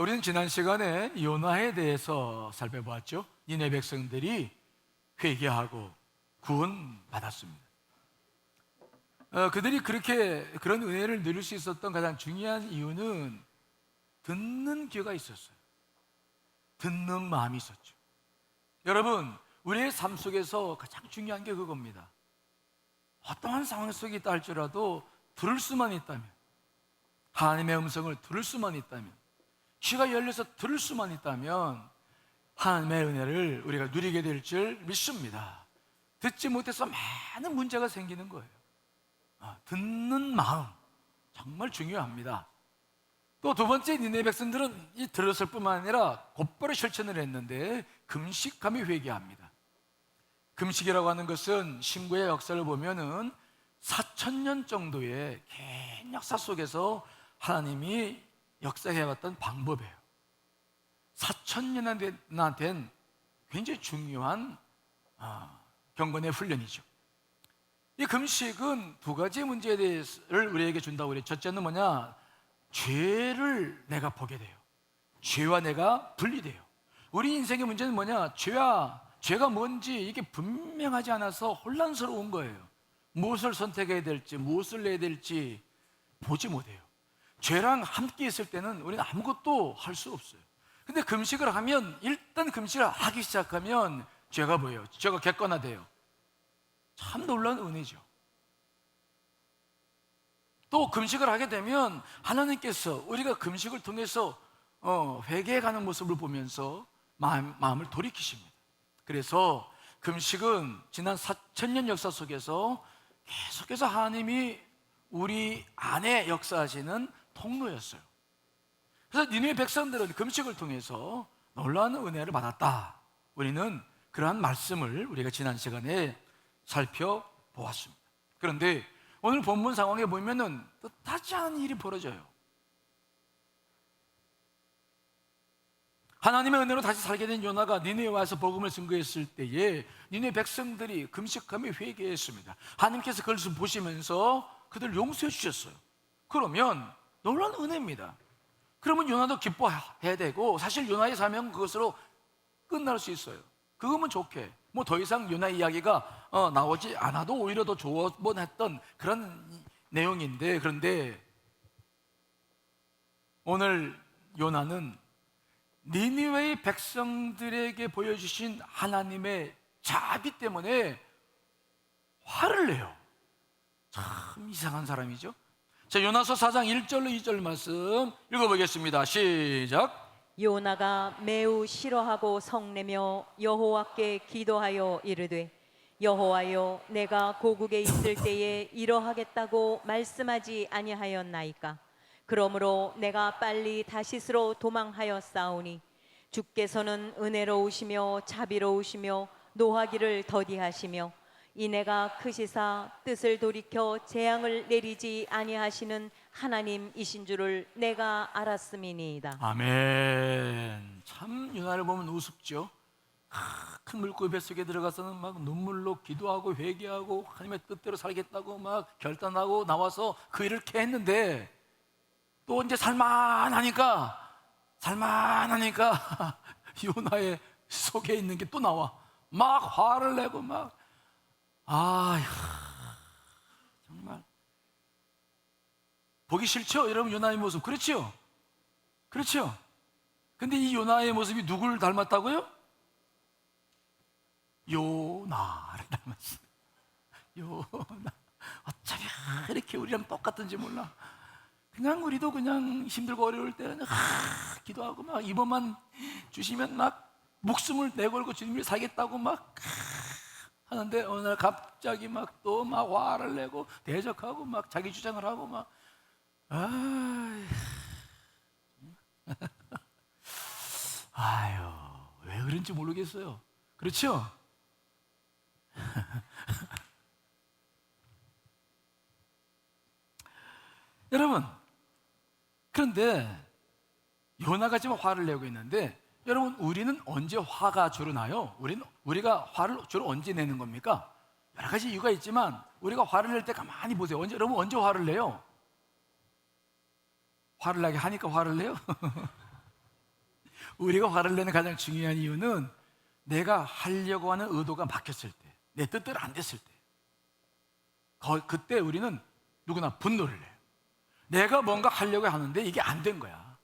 우리는 지난 시간에 요나에 대해서 살펴보았죠. 니네 백성들이 회개하고 구원받았습니다. 그들이 그런 은혜를 누릴 수 있었던 가장 중요한 이유는 듣는 귀가 있었어요. 듣는 마음이 있었죠. 여러분, 우리의 삶 속에서 가장 중요한 게 그겁니다. 어떠한 상황 속에 있다 할지라도 들을 수만 있다면, 하나님의 음성을 들을 수만 있다면, 귀가 열려서 들을 수만 있다면 하나님의 은혜를 우리가 누리게 될 줄 믿습니다. 듣지 못해서 많은 문제가 생기는 거예요. 듣는 마음 정말 중요합니다. 또 두 번째, 니네 백성들은 이 들었을 뿐만 아니라 곧바로 실천을 했는데 금식하며 회개합니다. 금식이라고 하는 것은 신구의 역사를 보면은 4,000년 정도의 긴 역사 속에서 하나님이 역사해왔던 방법이에요. 4,000년이나 된 굉장히 중요한 경건의 훈련이죠. 이 금식은 두 가지 문제에 대해서를 우리에게 준다고 그래요. 첫째는 뭐냐? 죄를 내가 보게 돼요. 죄와 내가 분리돼요. 우리 인생의 문제는 뭐냐? 죄가 뭔지 이게 분명하지 않아서 혼란스러운 거예요. 무엇을 선택해야 될지, 무엇을 내야 될지 보지 못해요. 죄랑 함께 있을 때는 우리는 아무것도 할 수 없어요. 근데 금식을 하면, 일단 금식을 하기 시작하면 죄가 뭐예요? 죄가 객관화돼요. 참 놀라운 은혜죠. 또 금식을 하게 되면 하나님께서 우리가 금식을 통해서 회개해가는 모습을 보면서 마음을 돌이키십니다. 그래서 금식은 지난 4,000년 역사 속에서 계속해서 하나님이 우리 안에 역사하시는 통로였어요. 그래서 니네 백성들은 금식을 통해서 놀라운 은혜를 받았다. 우리는 그러한 말씀을 우리가 지난 시간에 살펴보았습니다. 그런데 오늘 본문 상황에 보면은 뜻하지 않은 일이 벌어져요. 하나님의 은혜로 다시 살게 된 요나가 니네에 와서 복음을 증거했을 때에 니네 백성들이 금식하며 회개했습니다. 하나님께서 그것을 보시면서 그들을 용서해 주셨어요. 그러면 놀라운 은혜입니다. 그러면 요나도 기뻐해야 되고, 사실 요나의 사명은 그것으로 끝날 수 있어요. 그거면 좋게 뭐 더 이상 요나 이야기가 나오지 않아도 오히려 더 좋았던 했던 그런 내용인데, 그런데 오늘 요나는 니느웨의 백성들에게 보여주신 하나님의 자비 때문에 화를 내요. 참 이상한 사람이죠. 자, 요나서 4장 1절로 2절 말씀 읽어보겠습니다. 시작. 요나가 매우 싫어하고 성내며 여호와께 기도하여 이르되, 여호와여, 내가 고국에 있을 때에 이러하겠다고 말씀하지 아니하였나이까? 그러므로 내가 빨리 다시스로 도망하였사오니 주께서는 은혜로우시며 자비로우시며 노하기를 더디하시며 이내가 크시사 뜻을 돌이켜 재앙을 내리지 아니하시는 하나님이신 줄을 내가 알았음이니이다. 아멘. 참 요나를 보면 우습죠. 큰 물고기 뱃속에 들어가서는 막 눈물로 기도하고 회개하고 하나님의 뜻대로 살겠다고 막 결단하고 나와서 그 일을 했는데, 또 이제 살만하니까 요나의 속에 있는 게 또 나와. 막 화를 내고 막, 정말 보기 싫죠? 여러분, 요나의 모습. 그렇죠? 그렇죠? 근데 이 요나의 모습이 누구를 닮았다고요? 요나를 닮았어요. 요나. 어쩌면 이렇게 우리랑 똑같은지 몰라. 그냥 우리도 그냥 힘들고 어려울 때는 기도하고 막 이번만 주시면 막 목숨을 내걸고 주님을 살겠다고 막 하는데, 어느 날 갑자기 막 또 막 화를 내고 대적하고 막 자기 주장을 하고 막 아유, 왜 그런지 모르겠어요. 그렇죠? 여러분, 그런데 요나가 지금 화를 내고 있는데, 여러분, 우리는 언제 화가 주로 나요? 우리가 화를 주로 언제 내는 겁니까? 여러 가지 이유가 있지만 우리가 화를 낼 때 가만히 보세요. 여러분 언제 화를 내요? 화를 나게 하니까 화를 내요? 우리가 화를 내는 가장 중요한 이유는 내가 하려고 하는 의도가 막혔을 때, 내 뜻대로 안 됐을 때, 그때 우리는 누구나 분노를 해요. 내가 뭔가 하려고 하는데 이게 안 된 거야.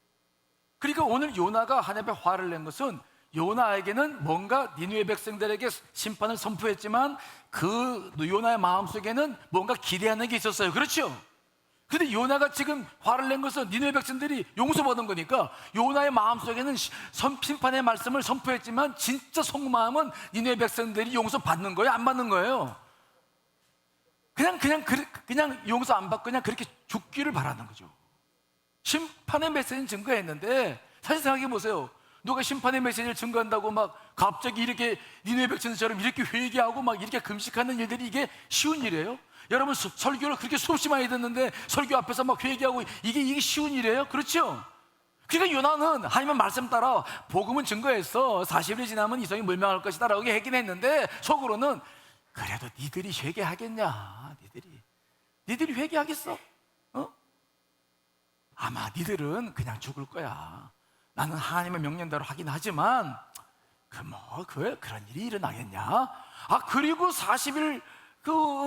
그러니까 오늘 요나가 하나님 앞에 화를 낸 것은 요나에게는 뭔가 니느웨 백성들에게 심판을 선포했지만 그 요나의 마음속에는 뭔가 기대하는 게 있었어요. 그렇죠? 근데 요나가 지금 화를 낸 것은 니느웨 백성들이 용서받은 거니까 요나의 마음속에는 심판의 말씀을 선포했지만 진짜 속마음은 니느웨 백성들이 용서받는 거예요? 안 받는 거예요? 그냥 용서 안 받고 그냥 그렇게 죽기를 바라는 거죠. 심판의 메시지는 증거했는데 사실 생각해 보세요. 누가 심판의 메시지를 증거한다고 막 갑자기 이렇게 니느웨 백성들처럼 이렇게 회개하고 막 이렇게 금식하는 일들이 이게 쉬운 일이에요? 여러분 설교를 그렇게 수없이 많이 듣는데 설교 앞에서 막 회개하고 이게 쉬운 일이에요? 그렇죠? 그러니까 요나는 하나님의 말씀 따라 복음은 증거했어. 40일이 지나면 이성이 멸망할 것이다 라고 얘기하긴 했는데 속으로는 그래도 니들이 회개하겠냐? 니들이 회개하겠어? 아마 니들은 그냥 죽을 거야. 나는 하나님의 명령대로 하긴 하지만 그런 일이 일어나겠냐? 그리고 40일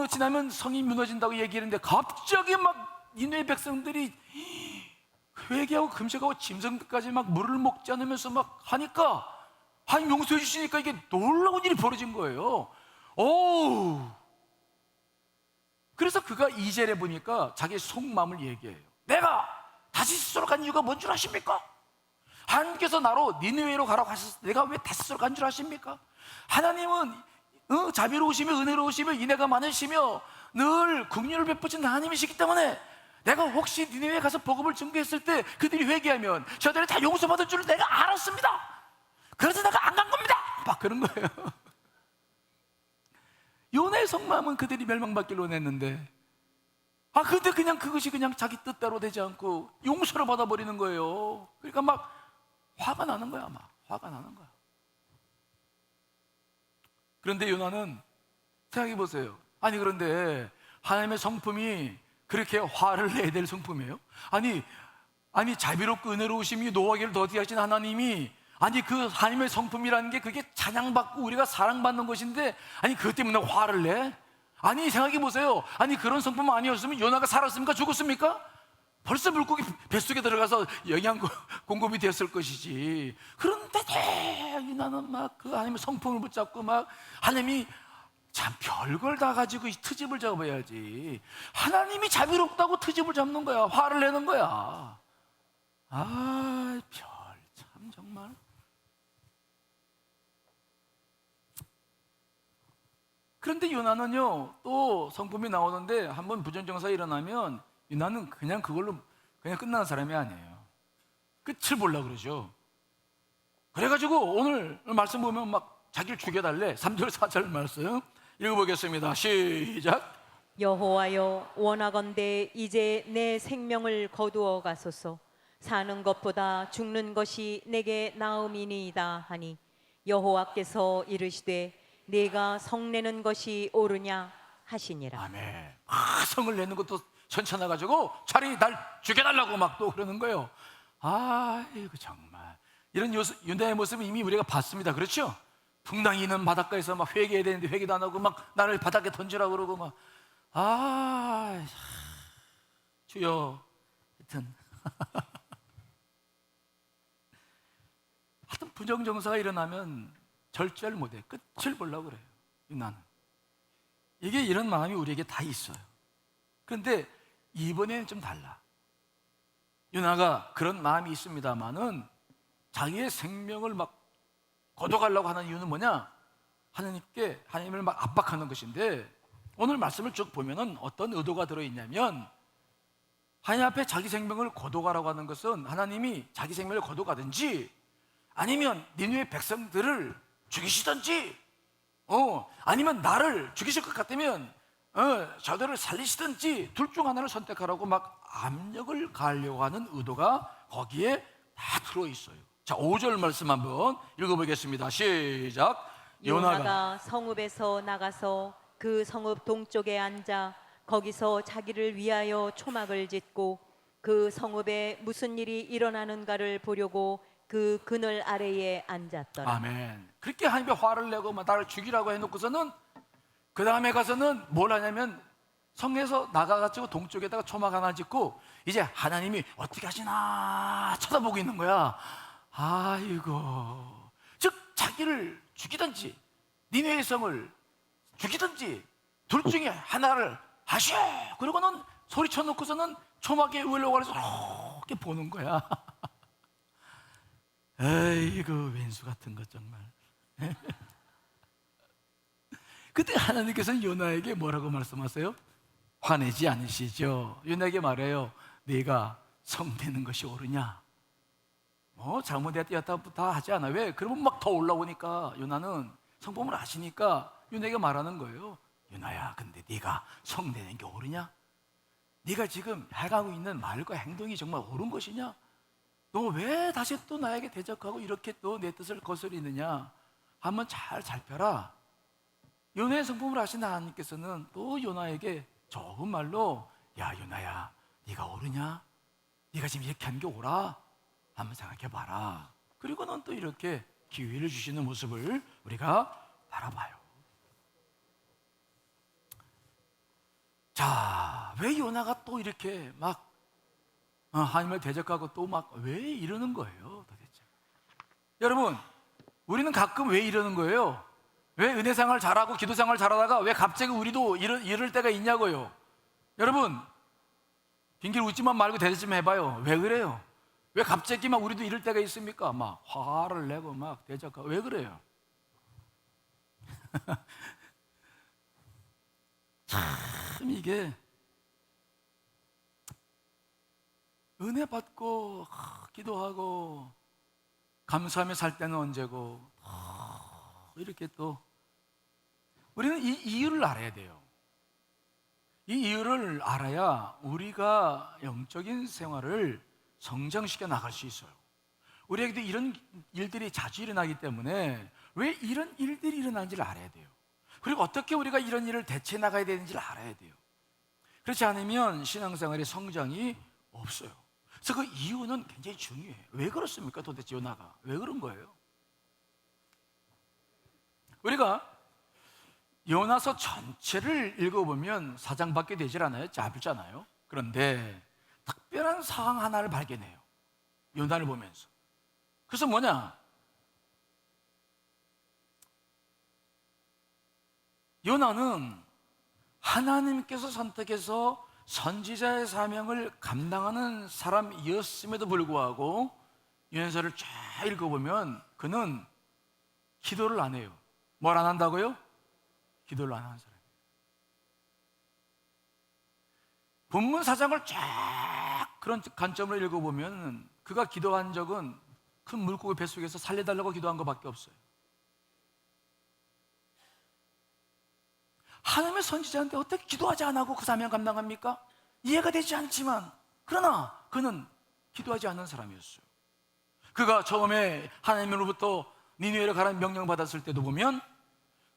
지나면 성이 무너진다고 얘기했는데 갑자기 막 니느웨 백성들이 회개하고 금식하고 짐승까지 막 물을 먹지 않으면서 막 하니까 하나님 용서해 주시니까 이게 놀라운 일이 벌어진 거예요. 그래서 그가 2절에 보니까 자기 속마음을 얘기해요. 내가 다시 스스로 간 이유가 뭔 줄 아십니까? 하나님께서 나로 니느웨로 가라고 하셨을 때 내가 왜 다시 스스로 간 줄 아십니까? 하나님은 자비로우시며 은혜로우시며 인애가 많으시며 늘 긍휼을 베푸신 하나님이시기 때문에 내가 혹시 니느웨에 가서 복음을 증거했을 때 그들이 회개하면 저들이 다 용서받을 줄 내가 알았습니다. 그래서 내가 안 간 겁니다. 막 그런 거예요. 요나의 속마음은 그들이 멸망받기를 원했는데 근데 그냥 그것이 그냥 자기 뜻대로 되지 않고 용서를 받아버리는 거예요. 그러니까 막 화가 나는 거야. 화가 나는 거야. 그런데 요나는 생각해 보세요. 그런데 하나님의 성품이 그렇게 화를 내야 될 성품이에요? 아니 자비롭고 은혜로우심이 노하기를 더디하신 하나님이 그 하나님의 성품이라는 게 그게 찬양받고 우리가 사랑받는 것인데 그것 때문에 화를 내? 생각해 보세요. 그런 성품 아니었으면 요나가 살았습니까? 죽었습니까? 벌써 물고기 뱃속에 들어가서 영양 공급이 됐을 것이지. 그런데 요나는 막 그 하나님의 성품을 붙잡고 막 하나님이 참 별걸 다 가지고 이 트집을 잡아야지. 하나님이 자비롭다고 트집을 잡는 거야. 화를 내는 거야. 참 정말. 그런데 요나는요 또 성품이 나오는데 한번 부정정사가 일어나면 요나는 그냥 그걸로 그냥 끝나는 사람이 아니에요. 끝을 보려고 그러죠. 그래가지고 오늘 말씀 보면 막 자기를 죽여달래. 3절 4절 말씀 읽어보겠습니다. 시작. 여호와여 원하건대 이제 내 생명을 거두어 가소서. 사는 것보다 죽는 것이 내게 나음이니이다 하니 여호와께서 이르시되 네가 성내는 것이 옳으냐 하시니라. 아멘. 성을 내는 것도 현찮아가지고 차라리 날 죽여달라고 막 또 그러는 거예요. 이거 정말 이런 유다의 모습은 이미 우리가 봤습니다. 그렇죠? 풍랑이 있는 바닷가에서 막 회개해야 되는데 회개도 안 하고 막 나를 바닥에 던지라고 그러고 막 주여 하여튼 하여튼 부정정사가 일어나면 절제를 못해. 끝을 보려고 그래요. 나는 이게 이런 마음이 우리에게 다 있어요. 그런데 이번에는 좀 달라. 요나가 그런 마음이 있습니다만은 자기의 생명을 막 거둬가려고 하는 이유는 뭐냐? 하나님을 막 압박하는 것인데 오늘 말씀을 쭉 보면은 어떤 의도가 들어있냐면 하나님 앞에 자기 생명을 거둬가라고 하는 것은 하나님이 자기 생명을 거둬가든지 아니면 니느웨 백성들을 죽이시든지 아니면 나를 죽이실 것 같으면 저들을 살리시든지 둘 중 하나를 선택하라고 막 압력을 가하려고 하는 의도가 거기에 다 들어있어요. 자, 5절 말씀 한번 읽어보겠습니다. 시작. 요나가 성읍에서 나가서 그 성읍 동쪽에 앉아 거기서 자기를 위하여 초막을 짓고 그 성읍에 무슨 일이 일어나는가를 보려고 그 그늘 아래에 앉았더라. 아멘. 그렇게 하나님께 화를 내고 막 나를 죽이라고 해놓고서는 그 다음에 가서는 뭘 하냐면 성에서 나가가지고 동쪽에다가 초막 하나 짓고 이제 하나님이 어떻게 하시나 쳐다보고 있는 거야. 아이고, 즉 자기를 죽이든지 니네의 성을 죽이든지 둘 중에 하나를 하시오. 그러고는 소리쳐 놓고서는 초막에 올라가서 이렇게 보는 거야. 에이구, 왼수 같은 것 정말. 그때 하나님께서는 요나에게 뭐라고 말씀하세요? 화내지 않으시죠? 요나에게 말해요. 네가 성되는 것이 옳으냐? 잘못했다 다 하지 않아. 왜? 그러면 막 더 올라오니까 요나는 성품을 아시니까 요나에게 말하는 거예요. 요나야, 근데 네가 성되는 게 옳으냐? 네가 지금 해가고 있는 말과 행동이 정말 옳은 것이냐? 너 왜 다시 또 나에게 대적하고 이렇게 또 내 뜻을 거스리느냐? 한번 잘 살펴라. 요나의 성품을 아신 하나님께서는 또 요나에게 좋은 말로, 야 요나야, 네가 옳으냐? 네가 지금 이렇게 한 게 옳아? 한번 생각해 봐라. 그리고는 또 이렇게 기회를 주시는 모습을 우리가 바라봐요. 자, 왜 요나가 또 이렇게 막 하나님을 대적하고 또 막 왜 이러는 거예요, 도대체? 여러분, 우리는 가끔 왜 이러는 거예요? 왜 은혜생활 잘하고 기도생활 잘하다가 왜 갑자기 우리도 이럴 때가 있냐고요? 여러분, 빙길 웃지만 말고 대답 좀 해봐요. 왜 그래요? 왜 갑자기 막 우리도 이럴 때가 있습니까? 막 화를 내고 막 대적하고 왜 그래요? 참 이게 은혜 받고 기도하고 감사하며 살 때는 언제고 이렇게 또 우리는 이 이유를 알아야 돼요. 이 이유를 알아야 우리가 영적인 생활을 성장시켜 나갈 수 있어요. 우리에게도 이런 일들이 자주 일어나기 때문에 왜 이런 일들이 일어나는지를 알아야 돼요. 그리고 어떻게 우리가 이런 일을 대처해 나가야 되는지를 알아야 돼요. 그렇지 않으면 신앙생활의 성장이 없어요. 그래서 그 이유는 굉장히 중요해요. 왜 그렇습니까? 도대체 요나가 왜 그런 거예요? 우리가 요나서 전체를 읽어보면 4장밖에 되질 않아요. 짧잖아요. 그런데 특별한 사항 하나를 발견해요. 요나를 보면서. 그래서 뭐냐? 요나는 하나님께서 선택해서 선지자의 사명을 감당하는 사람이었음에도 불구하고 요나서를 쫙 읽어보면 그는 기도를 안 해요. 뭘 안 한다고요? 기도를 안 하는 사람이에요. 본문 4장을 쫙 그런 관점으로 읽어보면 그가 기도한 적은 큰 물고기 뱃속에서 살려달라고 기도한 것밖에 없어요. 하나님의 선지자인데 어떻게 기도하지 않고 그 사명 감당합니까? 이해가 되지 않지만 그러나 그는 기도하지 않는 사람이었어요. 그가 처음에 하나님으로부터 니느웨로 가라는 명령을 받았을 때도 보면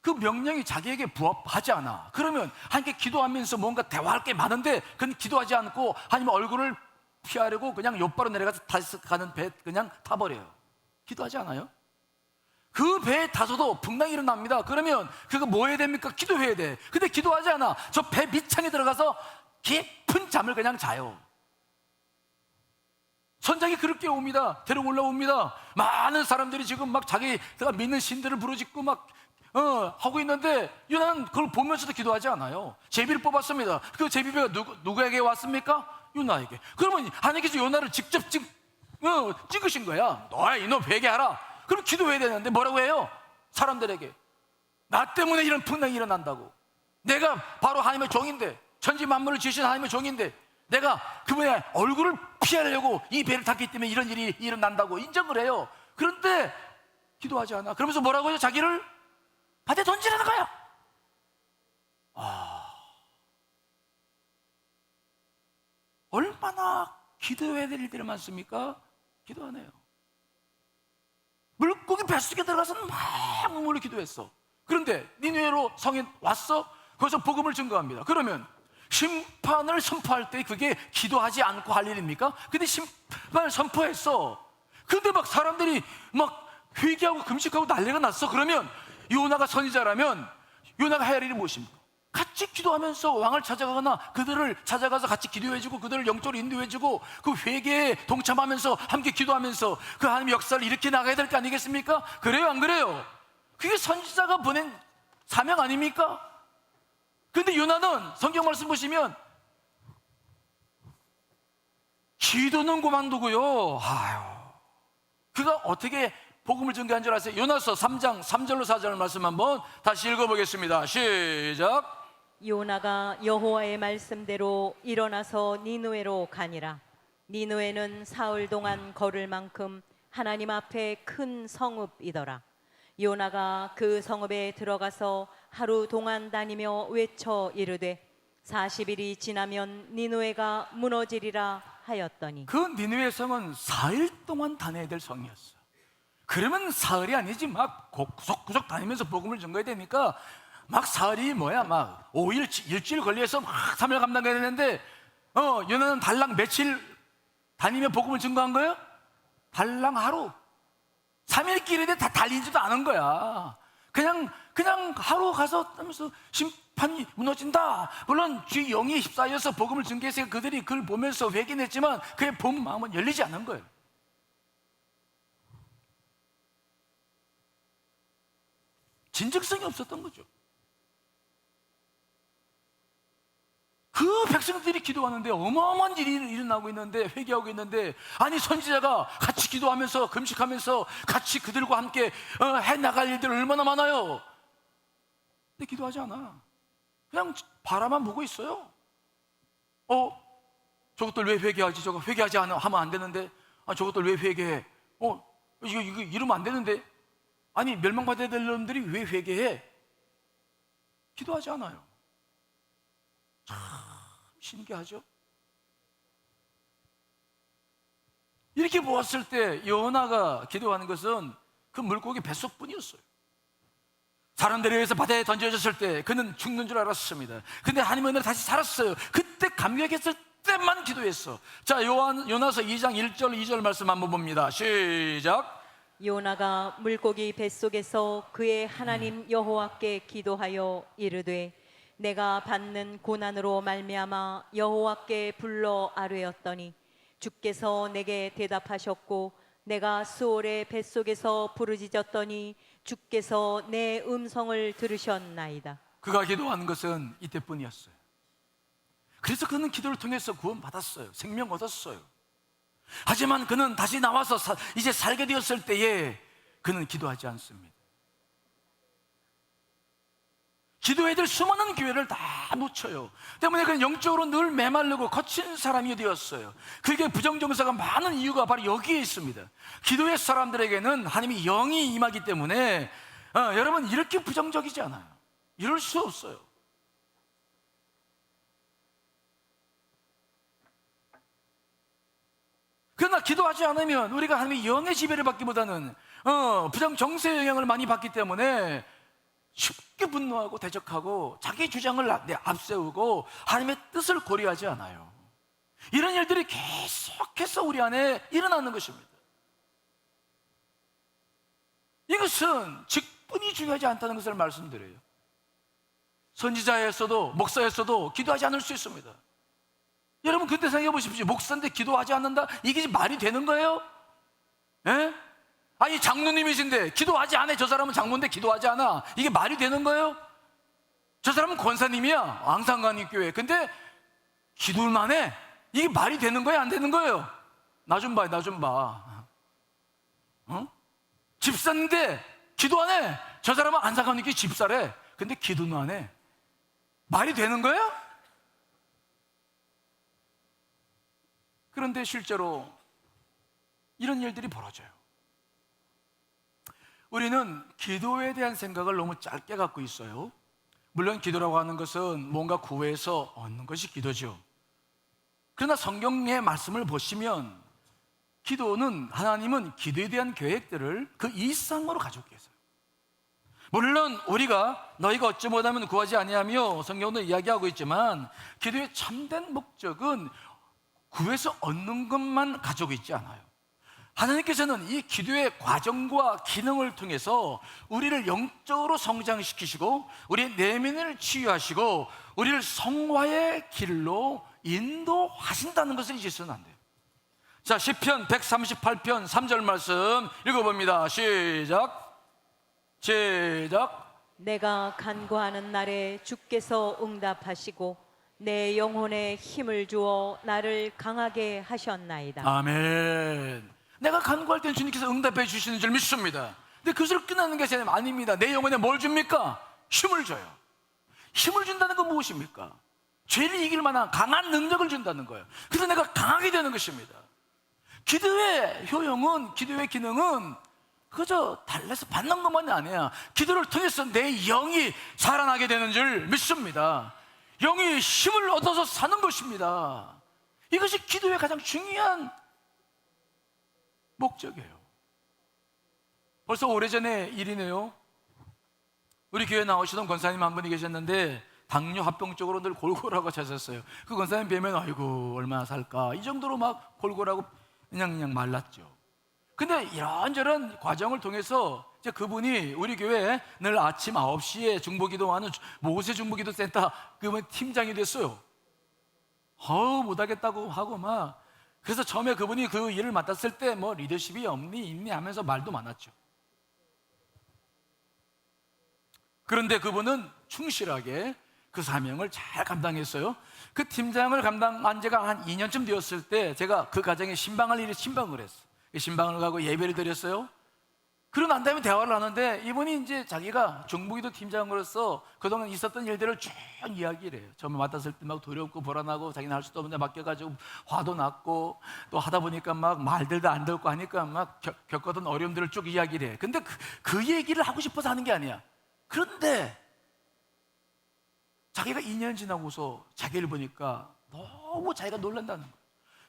그 명령이 자기에게 부합하지 않아. 그러면 하나님께 기도하면서 뭔가 대화할 게 많은데 그는 기도하지 않고 하나님 얼굴을 피하려고 그냥 옆바로 내려가서 다시 가는 배 그냥 타버려요. 기도하지 않아요? 그 배에 타서도 풍랑이 일어납니다. 그러면 그거 뭐 해야 됩니까? 기도해야 돼. 근데 기도하지 않아. 저 배 밑창에 들어가서 깊은 잠을 그냥 자요. 선장이 그렇게 옵니다. 데리고 올라옵니다. 많은 사람들이 지금 막 자기가 믿는 신들을 부르짖고 막 하고 있는데 요나는 그걸 보면서도 기도하지 않아요. 제비를 뽑았습니다. 그 제비배가 누구에게 왔습니까? 요나에게. 그러면 하나님께서 요나를 직접 찍으신 거야. 너야 이놈 회개하라. 그럼 기도해야 되는데 뭐라고 해요? 사람들에게 나 때문에 이런 풍랑이 일어난다고. 내가 바로 하나님의 종인데, 천지 만물을 지으신 하나님의 종인데 내가 그분의 얼굴을 피하려고 이 배를 탔기 때문에 이런 일이 일어난다고 인정을 해요. 그런데 기도하지 않아. 그러면서 뭐라고 해요? 자기를 바다에 던지라는 거야. 얼마나 기도해야 될 일들이 많습니까? 기도 안 해요. 물고기 뱃속에 들어가서는 막 눈물로 기도했어. 그런데 니느웨로 성에 왔어. 거기서 복음을 증거합니다. 그러면 심판을 선포할 때 그게 기도하지 않고 할 일입니까? 근데 심판을 선포했어. 근데 막 사람들이 막 회개하고 금식하고 난리가 났어. 그러면 요나가 선지자라면 요나가 해야 할 일이 무엇입니까? 같이 기도하면서 왕을 찾아가거나 그들을 찾아가서 같이 기도해주고 그들을 영적으로 인도해주고 그 회개에 동참하면서 함께 기도하면서 그 하나님의 역사를 일으켜 나가야 될 거 아니겠습니까? 그래요, 안 그래요? 그게 선지자가 보낸 사명 아닙니까? 근데 요나는 성경 말씀 보시면 기도는 그만두고요. 그가 어떻게 복음을 전개한 줄 아세요? 요나서 3장 3절로 4절 말씀 한번 다시 읽어보겠습니다. 시작. 요나가 여호와의 말씀대로 일어나서 니느웨로 가니라. 니느웨는 사흘 동안 걸을 만큼 하나님 앞에 큰 성읍이더라. 요나가 그 성읍에 들어가서 하루 동안 다니며 외쳐 이르되 40일이 지나면 니느웨가 무너지리라 하였더니, 그 니느웨 성은 4일 동안 다녀야 될 성이었어. 그러면 사흘이 아니지 막 구석구석 다니면서 복음을 전가해야 되니까 막 사흘이 뭐야, 막 5일, 일주일 걸려서 막 3일 감당해야 되는데 요나는 달랑 며칠 다니며 복음을 증거한 거예요? 달랑 하루. 3일 길인데 다 달리지도 않은 거야. 그냥 하루 가서 하면서 심판이 무너진다. 물론 주의 영이 휩싸여서 복음을 증거해서 그들이 그걸 보면서 회개했지만 그의 본 마음은 열리지 않은 거예요. 진정성이 없었던 거죠. 그 백성들이 기도하는데 어마어마한 일이 일어나고 있는데, 회개하고 있는데, 아니 선지자가 같이 기도하면서 금식하면서 같이 그들과 함께 해나갈 일들 얼마나 많아요. 근데 기도하지 않아. 그냥 바라만 보고 있어요. 저것들 왜 회개하지? 저거 회개하지 하면 안 되는데, 저것들 왜 회개해? 이거 이러면 안 되는데, 아니 멸망받아야 될 놈들이 왜 회개해? 기도하지 않아요. 참 신기하죠? 이렇게 보았을 때 요나가 기도하는 것은 그 물고기 뱃속뿐이었어요. 사람들에 의해서 바다에 던져졌을 때 그는 죽는 줄 알았습니다. 근데 하나님의 은혜로 다시 살았어요. 그때 감격했을 때만 기도했어. 자, 요나서 2장 1절 2절 말씀 한번 봅니다. 시작. 요나가 물고기 뱃속에서 그의 하나님 여호와께 기도하여 이르되 내가 받는 고난으로 말미암아 여호와께 불러 아뢰었더니 주께서 내게 대답하셨고 내가 수월의 뱃속에서 부르짖었더니 주께서 내 음성을 들으셨나이다. 그가 기도하는 것은 이때뿐이었어요. 그래서 그는 기도를 통해서 구원받았어요. 생명 얻었어요. 하지만 그는 다시 나와서 이제 살게 되었을 때에 그는 기도하지 않습니다. 기도해야 될 수많은 기회를 다 놓쳐요. 때문에 그는 영적으로 늘 메마르고 거친 사람이 되었어요. 그게 부정정사가 많은 이유가 바로 여기에 있습니다. 기도의 사람들에게는 하나님이 영이 임하기 때문에 여러분 이렇게 부정적이지 않아요. 이럴 수 없어요. 그러나 기도하지 않으면 우리가 하나님의 영의 지배를 받기보다는 부정정세의 영향을 많이 받기 때문에 쉽게 분노하고 대적하고 자기 주장을 앞세우고 하나님의 뜻을 고려하지 않아요. 이런 일들이 계속해서 우리 안에 일어나는 것입니다. 이것은 직분이 중요하지 않다는 것을 말씀드려요. 선지자였어도 목사였어도 기도하지 않을 수 있습니다. 여러분 그때 생각해 보십시오. 목사인데 기도하지 않는다? 이게 말이 되는 거예요? 예? 아니 장로님이신데 기도하지 않아. 저 사람은 장로인데 기도하지 않아. 이게 말이 되는 거예요? 저 사람은 권사님이야, 왕상관님교회. 근데 기도만 해. 이게 말이 되는 거예요? 안 되는 거예요? 나 좀 봐, 나 좀 봐. 집사인데 기도 안 해. 저 사람은 안상관님교회 집사래. 근데 기도는 안 해. 말이 되는 거예요? 그런데 실제로 이런 일들이 벌어져요. 우리는 기도에 대한 생각을 너무 짧게 갖고 있어요. 물론 기도라고 하는 것은 뭔가 구해서 얻는 것이 기도죠. 그러나 성경의 말씀을 보시면 기도는, 하나님은 기도에 대한 계획들을 그 이상으로 가지고 계세요. 물론 우리가 너희가 어찌 못하면 구하지 아니하며 성경도 이야기하고 있지만 기도의 참된 목적은 구해서 얻는 것만 가지고 있지 않아요. 하나님께서는 이 기도의 과정과 기능을 통해서 우리를 영적으로 성장시키시고 우리의 내면을 치유하시고 우리를 성화의 길로 인도하신다는 것을 잊으셔서는 안 돼요. 자, 시편 138편 3절 말씀 읽어봅니다. 시작. 내가 간구하는 날에 주께서 응답하시고 내 영혼에 힘을 주어 나를 강하게 하셨나이다. 아멘. 내가 간구할 때는 주님께서 응답해 주시는 줄 믿습니다. 근데 그것을 끝나는 것이 아닙니다. 내 영혼에 뭘 줍니까? 힘을 줘요. 힘을 준다는 건 무엇입니까? 죄를 이길 만한 강한 능력을 준다는 거예요. 그래서 내가 강하게 되는 것입니다. 기도의 효용은, 기도의 기능은 그저 달래서 받는 것만이 아니야. 기도를 통해서 내 영이 살아나게 되는 줄 믿습니다. 영이 힘을 얻어서 사는 것입니다. 이것이 기도의 가장 중요한 목적이에요. 벌써 오래전의 일이네요. 우리 교회 나오시던 권사님 한 분이 계셨는데 당뇨 합병 쪽으로 늘 골골하고 찾았어요. 그 권사님 뵈면 아이고 얼마나 살까 이 정도로 막 골골하고 그냥 말랐죠. 근데 이런저런 과정을 통해서 이제 그분이 우리 교회에 늘 아침 9시에 중보기도하는 모세 중보기도 센터 그분 팀장이 됐어요. 못하겠다고 하고 막. 그래서 처음에 그분이 그 일을 맡았을 때 뭐 리더십이 있니 하면서 말도 많았죠. 그런데 그분은 충실하게 그 사명을 잘 감당했어요. 그 팀장을 감당한 지가 한 2년쯤 되었을 때 제가 그 가정에 신방을 했어요. 신방을 가고 예배를 드렸어요. 그러고 난 다음에 대화를 하는데 이분이 이제 자기가 중부기도 팀장으로서 그동안 있었던 일들을 쭉 이야기를 해요. 처음에 맡았을 때 막 두렵고 불안하고 자기는 할 수도 없는데 맡겨가지고 화도 났고 또 하다 보니까 막 말들도 안 듣고 하니까 막 겪었던 어려움들을 쭉 이야기를 해. 근데 그 얘기를 하고 싶어서 하는 게 아니야. 그런데 자기가 2년 지나고서 자기를 보니까 너무 자기가 놀란다는 거예요.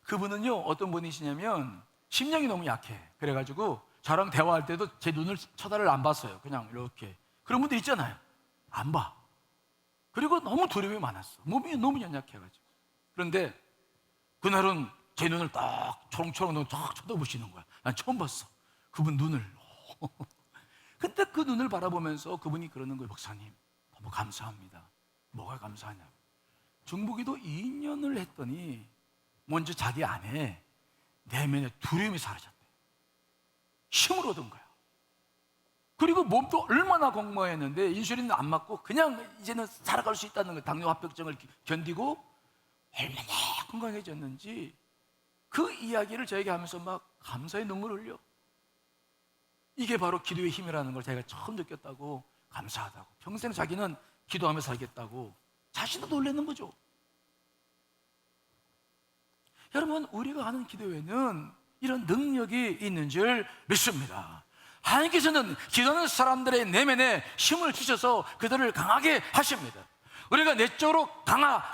그분은요 어떤 분이시냐면 심령이 너무 약해. 그래가지고 저랑 대화할 때도 제 눈을 쳐다를 안 봤어요. 그냥 이렇게. 그런 분들 있잖아요. 안 봐. 그리고 너무 두려움이 많았어. 몸이 너무 연약해가지고. 그런데 그날은 제 눈을 딱 초롱초롱 딱 쳐다보시는 거야. 난 처음 봤어. 그분 눈을. 근데 그 눈을 바라보면서 그분이 그러는 거예요. 목사님 너무 감사합니다. 뭐가 감사하냐고. 중보기도 2년을 했더니 먼저 자기 안에 내면의 두려움이 사라졌대. 힘을 얻은 거야. 그리고 몸도 얼마나 건강했는데 인슐린은 안 맞고 그냥 이제는 살아갈 수 있다는 거예요. 당뇨 합병증을 견디고 얼마나 건강해졌는지 그 이야기를 저에게 하면서 막 감사의 눈물을 흘려. 이게 바로 기도의 힘이라는 걸 자기가 처음 느꼈다고, 감사하다고, 평생 자기는 기도하며 살겠다고 자신도 놀라는 거죠. 여러분, 우리가 하는 기도에는 이런 능력이 있는 줄 믿습니다. 하나님께서는 기도하는 사람들의 내면에 힘을 주셔서 그들을 강하게 하십니다. 우리가 내적으로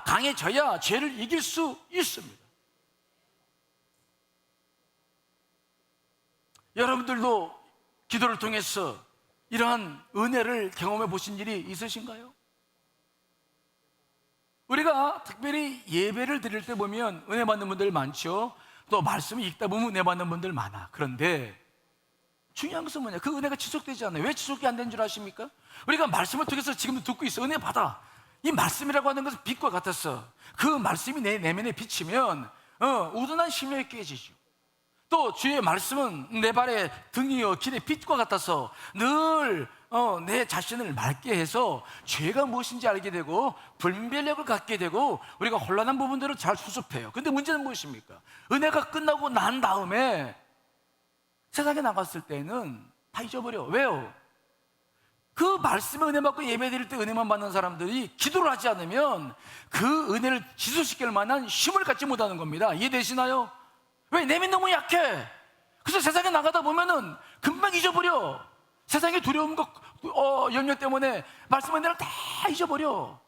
강해져야 죄를 이길 수 있습니다. 여러분들도 기도를 통해서 이러한 은혜를 경험해 보신 일이 있으신가요? 우리가 특별히 예배를 드릴 때 보면 은혜 받는 분들 많죠. 또 말씀을 읽다 보면 은혜 받는 분들 많아. 그런데 중요한 것은 뭐냐? 그 은혜가 지속되지 않아요. 왜 지속이 안 되는 줄 아십니까? 우리가 말씀을 통해서 지금도 듣고 있어. 은혜 받아. 이 말씀이라고 하는 것은 빛과 같았어. 그 말씀이 내 내면에 비치면 우둔한 심령이 깨지죠. 또 주의 말씀은 내 발의 등이요 길의 빛과 같아서 늘 내 자신을 맑게 해서 죄가 무엇인지 알게 되고 분별력을 갖게 되고 우리가 혼란한 부분들을 잘 수습해요. 근데 문제는 무엇입니까? 은혜가 끝나고 난 다음에 세상에 나갔을 때는 다 잊어버려. 왜요? 그 말씀에 은혜 받고 예배 드릴 때 은혜만 받는 사람들이 기도를 하지 않으면 그 은혜를 지속시킬 만한 힘을 갖지 못하는 겁니다. 이해되시나요? 왜? 내면 너무 약해. 그래서 세상에 나가다 보면은 금방 잊어버려. 세상의 두려움과 염려 때문에 말씀 은혜를 다 잊어버려.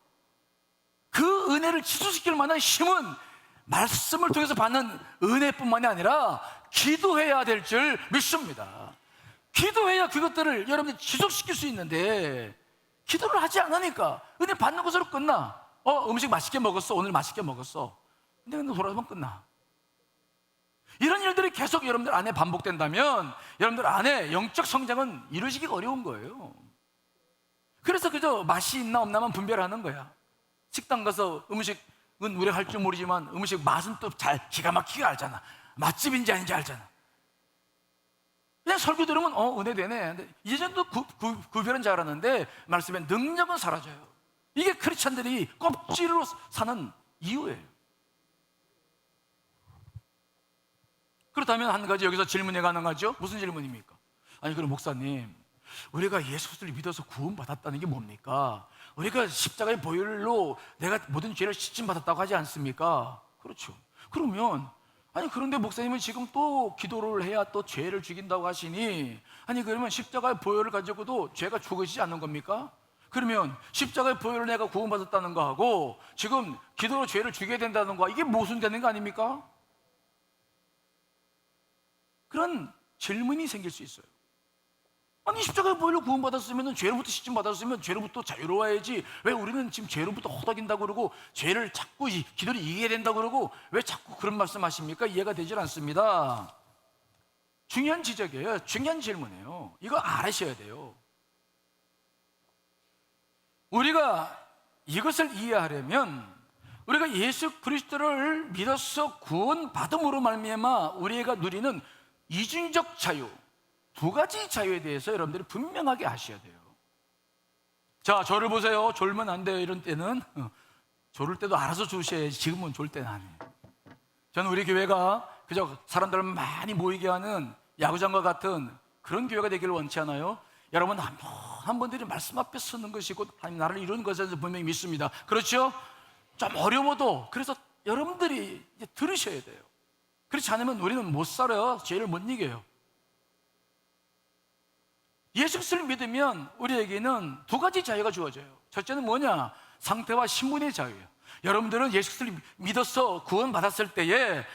그 은혜를 지속시킬 만한 힘은 말씀을 통해서 받는 은혜뿐만이 아니라 기도해야 될 줄 믿습니다. 기도해야 그것들을 여러분들이 지속시킬 수 있는데 기도를 하지 않으니까 은혜 받는 것으로 끝나. 음식 맛있게 먹었어. 오늘 맛있게 먹었어. 근데 돌아가면 끝나. 이런 일들이 계속 여러분들 안에 반복된다면 여러분들 안에 영적 성장은 이루어지기가 어려운 거예요. 그래서 그저 맛이 있나 없나만 분별하는 거야. 식당 가서 음식은 우리가 할 줄 모르지만 음식 맛은 또 잘 기가 막히게 알잖아. 맛집인지 아닌지 알잖아. 그냥 설교 들으면 은혜 되네. 근데 이제전도 구별은 잘 알았는데 말씀에 능력은 사라져요. 이게 크리스찬들이 껍질로 사는 이유예요. 그렇다면 한 가지 여기서 질문이 가능하죠? 무슨 질문입니까? 아니 그럼 목사님, 우리가 예수를 믿어서 구원받았다는 게 뭡니까? 우리가 십자가의 보혈로 내가 모든 죄를 씻김받았다고 하지 않습니까? 그렇죠. 그러면 아니 그런데 목사님은 지금 또 기도를 해야 또 죄를 죽인다고 하시니, 아니 그러면 십자가의 보혈을 가지고도 죄가 죽어지지 않는 겁니까? 그러면 십자가의 보혈을 내가 구원받았다는 거하고 지금 기도로 죄를 죽여야 된다는 거, 이게 모순되는 거 아닙니까? 그런 질문이 생길 수 있어요. 아니 십자가의 보혈로 구원받았으면 죄로부터 씻김 받았으면 죄로부터 자유로워야지, 왜 우리는 지금 죄로부터 허덕인다고 그러고 죄를 자꾸 기도를 이기게 된다고 그러고 왜 자꾸 그런 말씀하십니까? 이해가 되질 않습니다. 중요한 지적이에요. 중요한 질문이에요. 이거 알으셔야 돼요. 우리가 이것을 이해하려면 우리가 예수 그리스도를 믿어서 구원받음으로 말미암아 우리가 누리는 이중적 자유, 두 가지 자유에 대해서 여러분들이 분명하게 아셔야 돼요. 자, 저를 보세요. 졸면 안 돼요. 이런 때는 졸을 때도 알아서 주셔야지. 지금은 졸 때는 아니에요. 저는 우리 교회가 그저 사람들을 많이 모이게 하는 야구장과 같은 그런 교회가 되기를 원치 않아요. 여러분 한 분들이 말씀 앞에 서는 것이고 하나님 나라를 이루는 것에서 분명히 믿습니다. 그렇죠? 좀 어려워도 그래서 여러분들이 이제 들으셔야 돼요. 그렇지 않으면 우리는 못 살아요. 죄를 못 이겨요. 예수 그리스도를 믿으면 우리에게는 두 가지 자유가 주어져요. 첫째는 뭐냐? 상태와 신분의 자유예요. 여러분들은 예수 그리스도를 믿어서 구원받았을 때에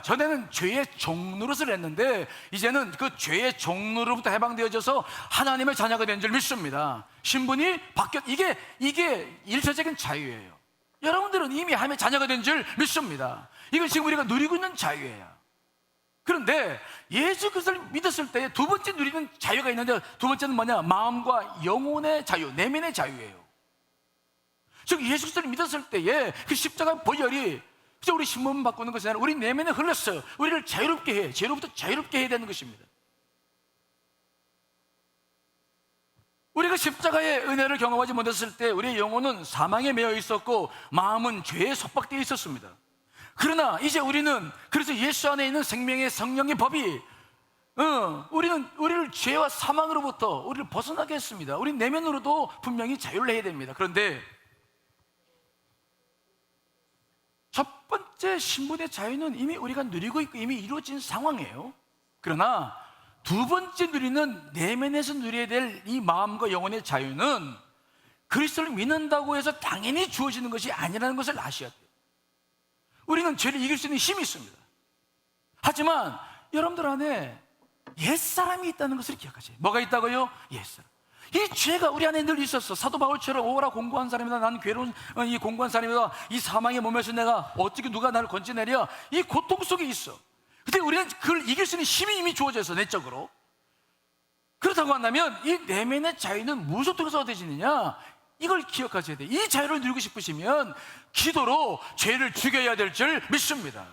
전에는 죄의 종노릇을 했는데 이제는 그 죄의 종노릇부터 해방되어져서 하나님의 자녀가 된 줄 믿습니다. 신분이 이게 일차적인 자유예요. 여러분들은 이미 하나님의 자녀가 된 줄 믿습니다. 이건 지금 우리가 누리고 있는 자유예요. 그런데 예수 그리스도를 믿었을 때 두 번째 누리는 자유가 있는데, 두 번째는 뭐냐? 마음과 영혼의 자유, 내면의 자유예요. 즉 예수 그리스도를 믿었을 때에 그 십자가 보혈이 그저 우리 신문 바꾸는 것이 아니라 우리 내면에 흘렀어요. 우리를 자유롭게 해, 죄로부터 자유롭게 해야 되는 것입니다. 우리가 십자가의 은혜를 경험하지 못했을 때 우리의 영혼은 사망에 매여 있었고 마음은 죄에 속박되어 있었습니다. 그러나 이제 우리는 그래서 예수 안에 있는 생명의 성령의 법이 우리를 죄와 사망으로부터 우리를 벗어나게 했습니다. 우리 내면으로도 분명히 자유를 해야 됩니다. 그런데 첫 번째 신분의 자유는 이미 우리가 누리고 있고 이미 이루어진 상황이에요. 그러나 두 번째 누리는 내면에서 누려야 될 이 마음과 영혼의 자유는 그리스도를 믿는다고 해서 당연히 주어지는 것이 아니라는 것을 아셔야 돼요. 우리는 죄를 이길 수 있는 힘이 있습니다. 하지만 여러분들 안에 옛사람이 있다는 것을 기억하세요. 뭐가 있다고요? 옛사람. 이 죄가 우리 안에 늘 있었어. 사도 바울처럼 오라 공고한 사람이다, 난 괴로운 이 공고한 사람이다, 이 사망의 몸에서 내가 어떻게 누가 나를 건져내랴, 이 고통 속에 있어. 근데 우리는 그걸 이길 수 있는 힘이 이미 주어져 있어, 내적으로. 그렇다고 한다면 이 내면의 자유는 무엇을 통해서 얻어지느냐? 이걸 기억하셔야 돼요. 이 자유를 누리고 싶으시면 기도로 죄를 죽여야 될 줄 믿습니다.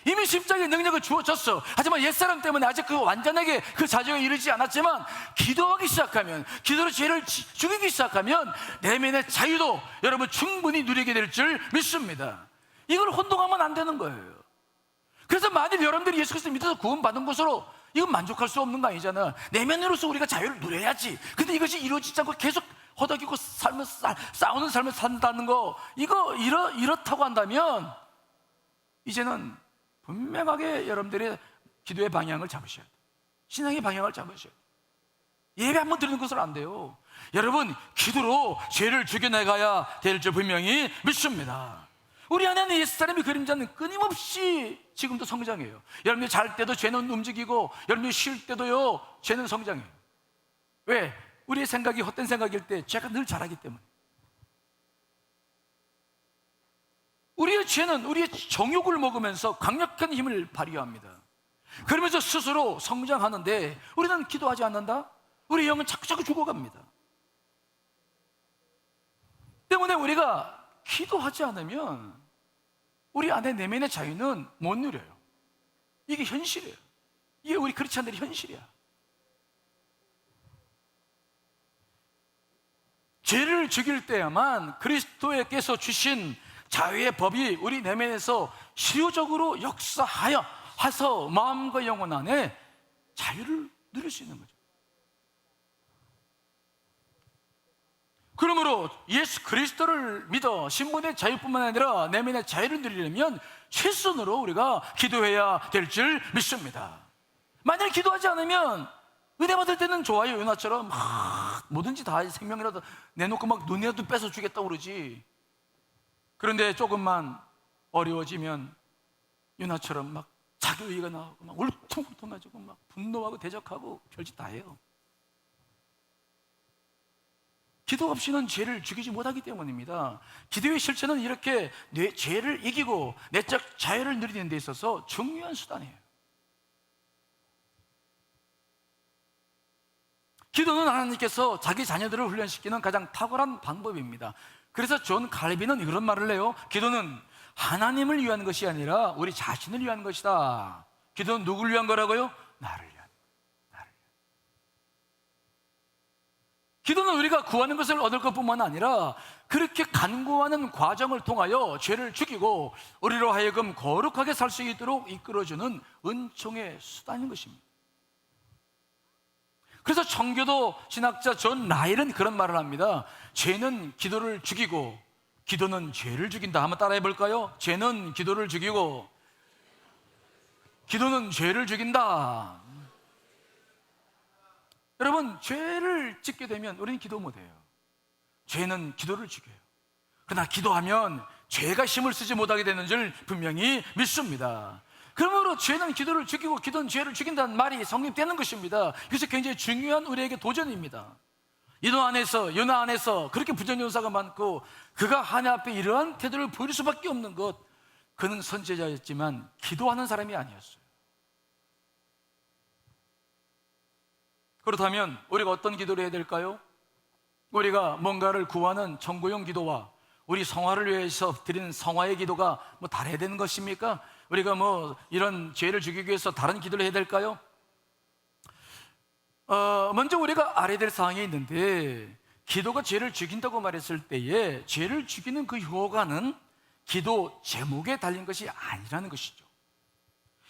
이미 십자가의 능력을 주어졌어. 하지만 옛사람 때문에 아직 그 완전하게 그 자유에 이르지 않았지만 기도하기 시작하면, 기도로 죄를 죽이기 시작하면 내면의 자유도 여러분 충분히 누리게 될 줄 믿습니다. 이걸 혼동하면 안 되는 거예요. 그래서 만일 여러분들이 예수 그리스도 믿어서 구원받은 것으로 이건 만족할 수 없는 거 아니잖아. 내면으로서 우리가 자유를 누려야지. 근데 이것이 이루어지지 않고 계속 허덕이고 싸우는 삶을 산다는 거, 이렇다고 한다면 이제는 분명하게 여러분들의 기도의 방향을 잡으셔야 돼요. 신앙의 방향을 잡으셔야 돼요. 예배 한번 드리는 것은 안 돼요. 여러분 기도로 죄를 죽여나가야 될 줄 분명히 믿습니다. 우리 안에는 옛사람의 그림자는 끊임없이 지금도 성장해요. 여러분이 잘 때도 죄는 움직이고 여러분이 쉴 때도요 죄는 성장해요. 왜? 우리의 생각이 헛된 생각일 때 죄가 늘 자라기 때문에. 우리의 죄는 우리의 정욕을 먹으면서 강력한 힘을 발휘합니다. 그러면서 스스로 성장하는데 우리는 기도하지 않는다? 우리 영은 자꾸자꾸 죽어갑니다. 때문에 우리가 기도하지 않으면 우리 안에 내면의 자유는 못 누려요. 이게 현실이에요. 이게 우리 크리스찬들의 현실이야. 죄를 죽일 때야만 그리스도께서 주신 자유의 법이 우리 내면에서 실효적으로 역사하여 마음과 영혼 안에 자유를 누릴 수 있는 거죠. 그러므로 예수 그리스도를 믿어 신분의 자유뿐만 아니라 내면의 자유를 누리려면 최선으로 우리가 기도해야 될 줄 믿습니다. 만약 기도하지 않으면 은혜 받을 때는 좋아요. 요나처럼 막 뭐든지 다 생명이라도 내놓고 막 눈이라도 뺏어 주겠다고 그러지. 그런데 조금만 어려워지면 요나처럼 막 자기의가 나오고 막 울퉁불퉁해지고 막 분노하고 대적하고 별짓 다 해요. 기도 없이는 죄를 죽이지 못하기 때문입니다. 기도의 실천은 이렇게 죄를 이기고 내적 자유를 누리는 데 있어서 중요한 수단이에요. 기도는 하나님께서 자기 자녀들을 훈련시키는 가장 탁월한 방법입니다. 그래서 존 칼빈은 이런 말을 해요. 기도는 하나님을 위한 것이 아니라 우리 자신을 위한 것이다. 기도는 누구를 위한 거라고요? 나를 위한. 기도는 우리가 구하는 것을 얻을 것뿐만 아니라 그렇게 간구하는 과정을 통하여 죄를 죽이고 우리로 하여금 거룩하게 살 수 있도록 이끌어주는 은총의 수단인 것입니다. 그래서 청교도 신학자 존 라일은 그런 말을 합니다. 죄는 기도를 죽이고 기도는 죄를 죽인다. 한번 따라해 볼까요? 죄는 기도를 죽이고 기도는 죄를 죽인다. 여러분, 죄를 짓게 되면 우리는 기도 못해요. 죄는 기도를 죽여요. 그러나 기도하면 죄가 힘을 쓰지 못하게 되는 줄 분명히 믿습니다. 그러므로 죄는 기도를 죽이고 기도는 죄를 죽인다는 말이 성립되는 것입니다. 그래서 굉장히 중요한 우리에게 도전입니다. 요나 안에서 그렇게 부정연사가 많고 그가 하나님 앞에 이러한 태도를 보일 수밖에 없는 것, 그는 선지자였지만 기도하는 사람이 아니었어요. 그렇다면 우리가 어떤 기도를 해야 될까요? 우리가 뭔가를 구하는 정구용 기도와 우리 성화를 위해서 드리는 성화의 기도가 뭐 달라야 되는 것입니까? 우리가 뭐 이런 죄를 죽이기 위해서 다른 기도를 해야 될까요? 먼저 우리가 알아야 될 사항이 있는데, 기도가 죄를 죽인다고 말했을 때에 죄를 죽이는 그 효과는 기도 제목에 달린 것이 아니라는 것이죠.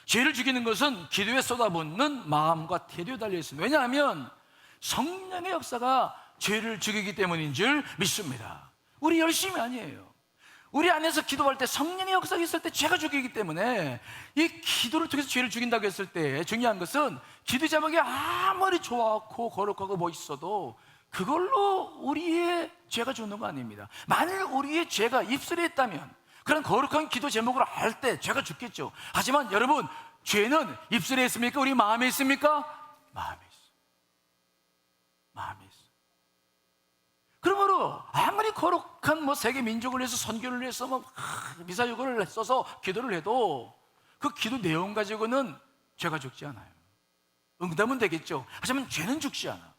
죄를 죽이는 것은 기도에 쏟아붓는 마음과 태도에 달려 있습니다. 왜냐하면 성령의 역사가 죄를 죽이기 때문인 줄 믿습니다. 우리 열심이 아니에요. 우리 안에서 기도할 때 성령의 역사가 있을 때 죄가 죽이기 때문에 이 기도를 통해서 죄를 죽인다고 했을 때 중요한 것은 기도 제목이 아무리 좋고 거룩하고 멋있어도 그걸로 우리의 죄가 죽는 거 아닙니다. 만일 우리의 죄가 입술에 있다면 그런 거룩한 기도 제목을 할 때 죄가 죽겠죠. 하지만 여러분, 죄는 입술에 있습니까? 우리 마음에 있습니까? 마음에 있어. 마음에 있어. 그러므로 아무리 거룩한 뭐 세계 민족을 위해서 선교를 위해서 뭐 미사유고를 써서 기도를 해도 그 기도 내용 가지고는 죄가 죽지 않아요. 응답은 되겠죠. 하지만 죄는 죽지 않아.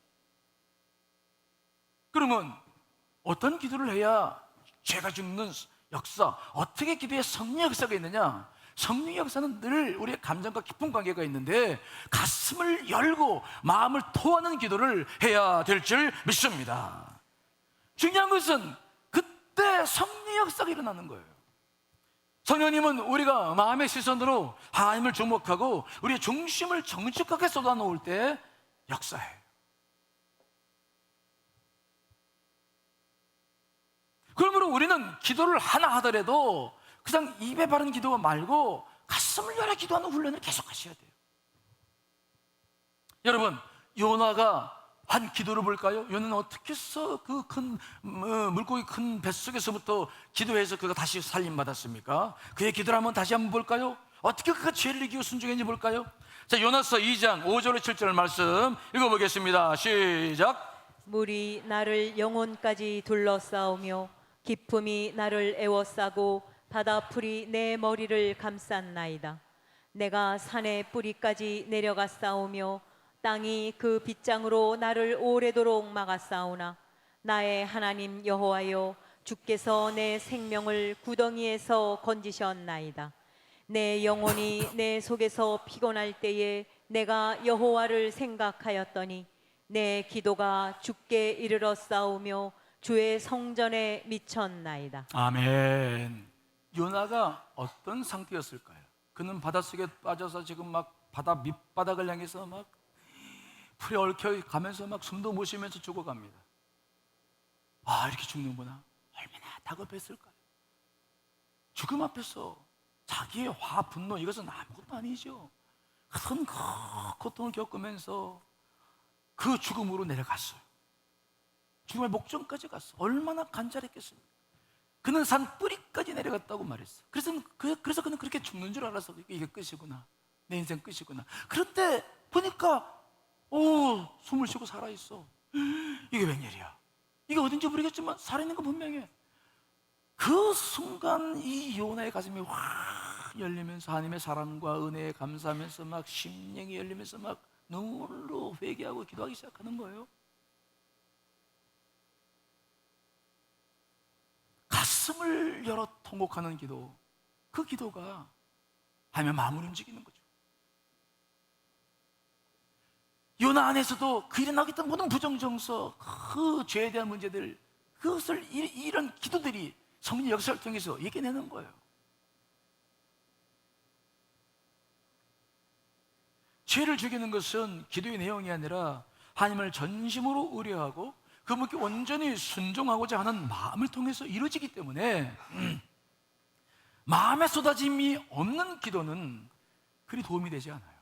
그러면 어떤 기도를 해야 죄가 죽는 역사, 어떻게 기도에 성령의 역사가 있느냐? 성령의 역사는 늘 우리의 감정과 깊은 관계가 있는데 가슴을 열고 마음을 토하는 기도를 해야 될 줄 믿습니다. 중요한 것은 그때 성령의 역사가 일어나는 거예요. 성령님은 우리가 마음의 시선으로 하나님을 주목하고 우리의 중심을 정직하게 쏟아놓을 때 역사해요. 그러므로 우리는 기도를 하나 하더라도 그냥 입에 바른 기도가 말고 가슴을 열어 기도하는 훈련을 계속 하셔야 돼요. 여러분, 요나가 한 기도를 볼까요? 요나는 어떻게 해서 그 큰 물고기 큰 뱃속에서부터 기도해서 그가 다시 살림받았습니까? 그의 기도를 한번 다시 한번 볼까요? 어떻게 그가 죄를 이기고 순종했는지 볼까요? 자, 요나서 2장 5절 7절 말씀 읽어보겠습니다. 시작. 물이 나를 영혼까지 둘러싸우며 기품이 나를 에워싸고 바다풀이 내 머리를 감쌌나이다. 내가 산의 뿌리까지 내려갔사오며 땅이 그 빗장으로 나를 오래도록 막았사오나 나의 하나님 여호와여, 주께서 내 생명을 구덩이에서 건지셨나이다. 내 영혼이 내 속에서 피곤할 때에 내가 여호와를 생각하였더니 내 기도가 주께 이르러 싸우며 주의 성전에 미쳤나이다. 아멘. 요나가 어떤 상태였을까요? 그는 바닷속에 빠져서 지금 막 바다 밑바닥을 향해서 막 풀에 얽혀 가면서 막 숨도 못 쉬면서 죽어갑니다. 아, 이렇게 죽는구나. 얼마나 다급했을까요? 죽음 앞에서 자기의 화, 분노, 이것은 아무것도 아니죠. 큰 고통을 겪으면서 그 죽음으로 내려갔어요. 죽음의 목전까지 갔어. 얼마나 간절했겠습니까? 그는 산 뿌리까지 내려갔다고 말했어. 그래서 그는 그렇게 죽는 줄 알았어. 이게 끝이구나. 내 인생 끝이구나. 그런데 보니까 숨을 쉬고 살아있어. 이게 웬일이야? 이게 어딘지 모르겠지만 살아있는 건 분명해. 그 순간 이 요나의 가슴이 확 열리면서 하나님의 사랑과 은혜에 감사하면서 막 심령이 열리면서 막 눈물로 회개하고 기도하기 시작하는 거예요. 가슴을 열어 통곡하는 기도, 그 기도가 하나님의 마음을 움직이는 거죠. 요나 안에서도 그 일어나고 있던 모든 부정정서, 그 죄에 대한 문제들, 그것을 이런 기도들이 성령 역사를 통해서 이겨내는 거예요. 죄를 죽이는 것은 기도의 내용이 아니라 하나님을 전심으로 의뢰하고 그분께 온전히 순종하고자 하는 마음을 통해서 이루어지기 때문에 마음에 쏟아짐이 없는 기도는 그리 도움이 되지 않아요.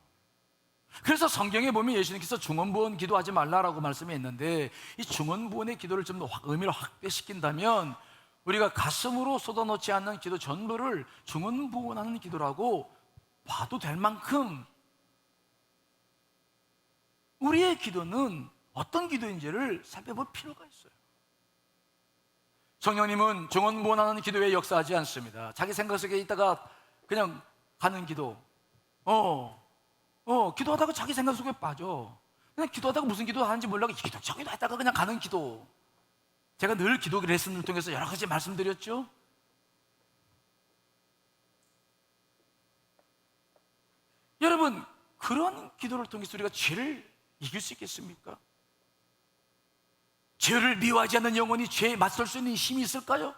그래서 성경에 보면 예수님께서 중언부언 기도하지 말라라고 말씀했는데, 이 중언부언의 기도를 좀 더 의미를 확대시킨다면 우리가 가슴으로 쏟아놓지 않는 기도 전부를 중언부언하는 기도라고 봐도 될 만큼 우리의 기도는 어떤 기도인지를 살펴볼 필요가 있어요. 성령님은 중언부언하는 기도에 역사하지 않습니다. 자기 생각 속에 있다가 그냥 가는 기도, 기도하다가 자기 생각 속에 빠져. 그냥 기도하다가 무슨 기도 하는지 몰라고 기도 저기도 하다가 그냥 가는 기도. 제가 늘 기도 레슨을 통해서 여러 가지 말씀드렸죠. 여러분, 그런 기도를 통해서 우리가 죄를 이길 수 있겠습니까? 죄를 미워하지 않는 영혼이 죄에 맞설 수 있는 힘이 있을까요?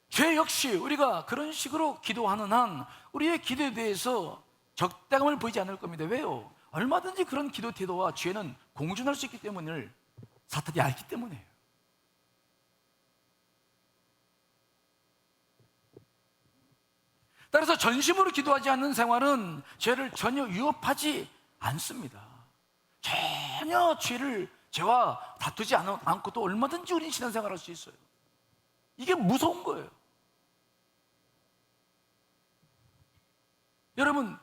죄 역시 우리가 그런 식으로 기도하는 한 우리의 기도에 대해서 적대감을 보이지 않을 겁니다. 왜요? 얼마든지 그런 기도 태도와 죄는 공존할 수 있기 때문을 사탄이 알기 때문이에요. 따라서 전심으로 기도하지 않는 생활은 죄를 전혀 위협하지 않습니다. 전혀 죄와 다투지 않고도 얼마든지 우리는 신앙생활할 수 있어요. 이게 무서운 거예요. 여러분,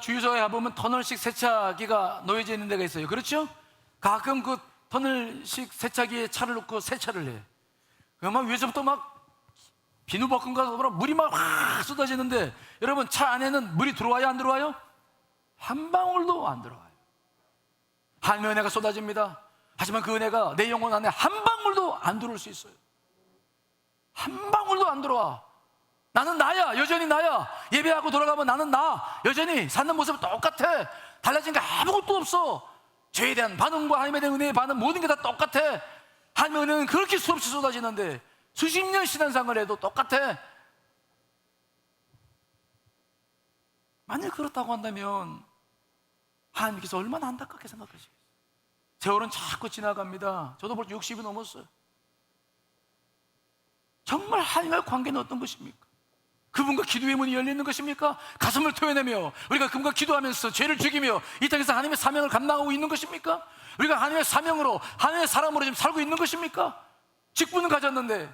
주유소에 가보면 터널식 세차기가 놓여져 있는 데가 있어요. 그렇죠? 가끔 그 터널식 세차기에 차를 넣고 세차를 해. 그러면 위에서부터 막 비누볶음과 물이 막 확 쏟아지는데, 여러분, 차 안에는 물이 들어와요, 안 들어와요? 한 방울도 안 들어와요. 하나님의 은혜가 쏟아집니다. 하지만 그 은혜가 내 영혼 안에 한 방울도 안 들어올 수 있어요. 한 방울도 안 들어와. 나는 나야, 여전히 나야. 예배하고 돌아가면 나는 나, 여전히 사는 모습은 똑같아. 달라진 게 아무것도 없어. 죄에 대한 반응과 하나님에 대한 은혜의 반응, 모든 게 다 똑같아. 하나님의 은혜는 그렇게 수없이 쏟아지는데 수십 년 신앙생활을 해도 똑같아. 만약 그렇다고 한다면 하나님께서 얼마나 안타깝게 생각하시겠어요? 세월은 자꾸 지나갑니다. 저도 벌써 60이 넘었어요. 정말 하나님과의 관계는 어떤 것입니까? 그분과 기도의 문이 열리는 것입니까? 가슴을 토해내며 우리가 그분과 기도하면서 죄를 죽이며 이 땅에서 하나님의 사명을 감당하고 있는 것입니까? 우리가 하나님의 사명으로, 하나님의 사람으로 지금 살고 있는 것입니까? 직분은 가졌는데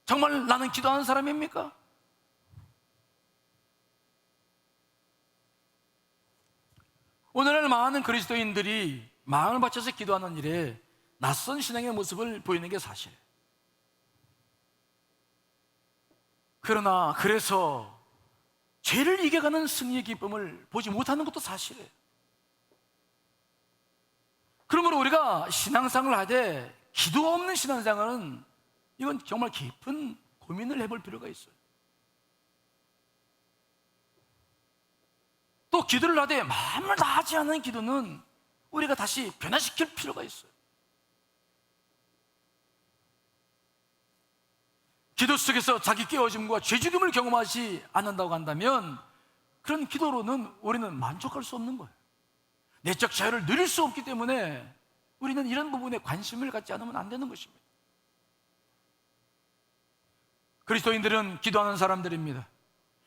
정말 나는 기도하는 사람입니까? 오늘날 많은 그리스도인들이 마음을 바쳐서 기도하는 일에 낯선 신앙의 모습을 보이는 게 사실이에요. 그러나 그래서 죄를 이겨가는 승리의 기쁨을 보지 못하는 것도 사실이에요. 그러므로 우리가 신앙생활을 하되 기도 없는 신앙생활은 이건 정말 깊은 고민을 해볼 필요가 있어요. 또 기도를 하되 마음을 다하지 않는 기도는 우리가 다시 변화시킬 필요가 있어요. 기도 속에서 자기 깨어짐과 죄죽임을 경험하지 않는다고 한다면 그런 기도로는 우리는 만족할 수 없는 거예요. 내적 자유를 누릴 수 없기 때문에 우리는 이런 부분에 관심을 갖지 않으면 안 되는 것입니다. 그리스도인들은 기도하는 사람들입니다.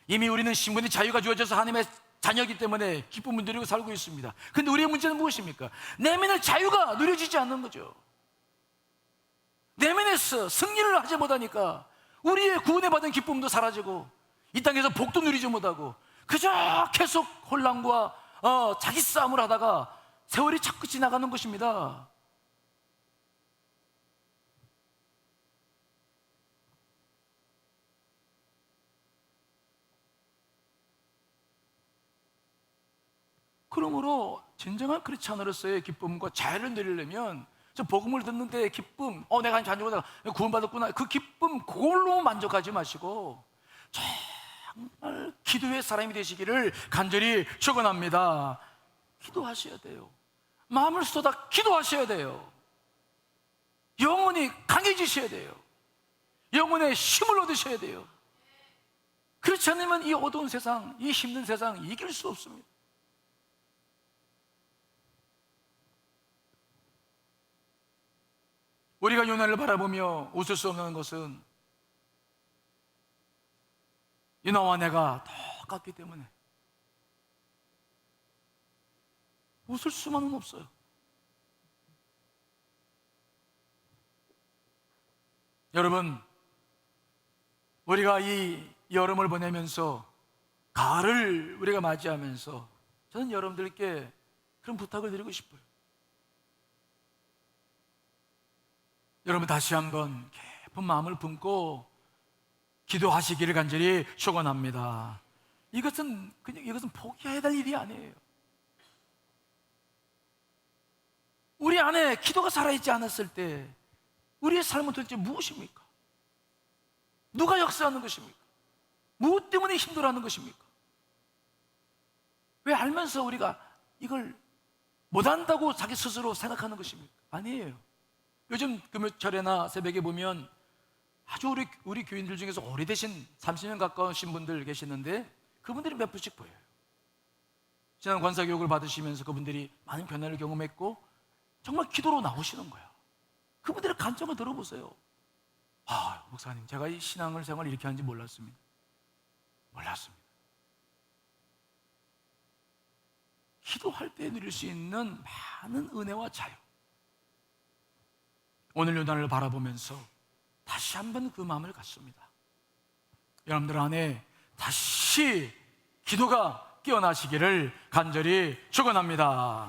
이미 우리는 신분의 자유가 주어져서 하나님의 자녀이기 때문에 기쁨을 누리고 살고 있습니다. 그런데 우리의 문제는 무엇입니까? 내면의 자유가 누려지지 않는 거죠. 내면에서 승리를 하지 못하니까 우리의 구원에 받은 기쁨도 사라지고 이 땅에서 복도 누리지 못하고 그저 계속 혼란과 자기 싸움을 하다가 세월이 자꾸 지나가는 것입니다. 그러므로 진정한 크리스찬으로서의 기쁨과 자유를 누리려면 저 복음을 듣는 데의 기쁨, 내가 한 자녀가 구원받았구나, 그 기쁨 그걸로 만족하지 마시고 정말 기도의 사람이 되시기를 간절히 축원합니다. 기도하셔야 돼요. 마음을 쏟아 기도하셔야 돼요. 영혼이 강해지셔야 돼요. 영혼의 힘을 얻으셔야 돼요. 그렇지 않으면 이 어두운 세상, 이 힘든 세상 이길 수 없습니다. 우리가 요나를 바라보며 웃을 수 없는 것은 요나와 내가 똑같기 때문에 웃을 수만은 없어요. 여러분, 우리가 이 여름을 보내면서 가을을 우리가 맞이하면서 저는 여러분들께 그런 부탁을 드리고 싶어요. 여러분 다시 한번 깊은 마음을 품고 기도하시기를 간절히 축원합니다. 이것은 포기해야 될 일이 아니에요. 우리 안에 기도가 살아있지 않았을 때 우리의 삶은 도대체 무엇입니까? 누가 역사하는 것입니까? 무엇 때문에 힘들어하는 것입니까? 왜 알면서 우리가 이걸 못한다고 자기 스스로 생각하는 것입니까? 아니에요. 요즘 금요철에나 새벽에 보면 아주 우리 교인들 중에서 오래되신 30년 가까우신 분들 계시는데 그분들이 몇 분씩 보여요. 지난 권사교육을 받으시면서 그분들이 많은 변화를 경험했고 정말 기도로 나오시는 거야. 그분들의 간증을 들어보세요. 목사님, 제가 이 신앙을 이렇게 하는지 몰랐습니다. 기도할 때 누릴 수 있는 많은 은혜와 자유, 오늘 요나를 바라보면서 다시 한번 그 마음을 갖습니다. 여러분들 안에 다시 기도가 깨어나시기를 간절히 축원합니다.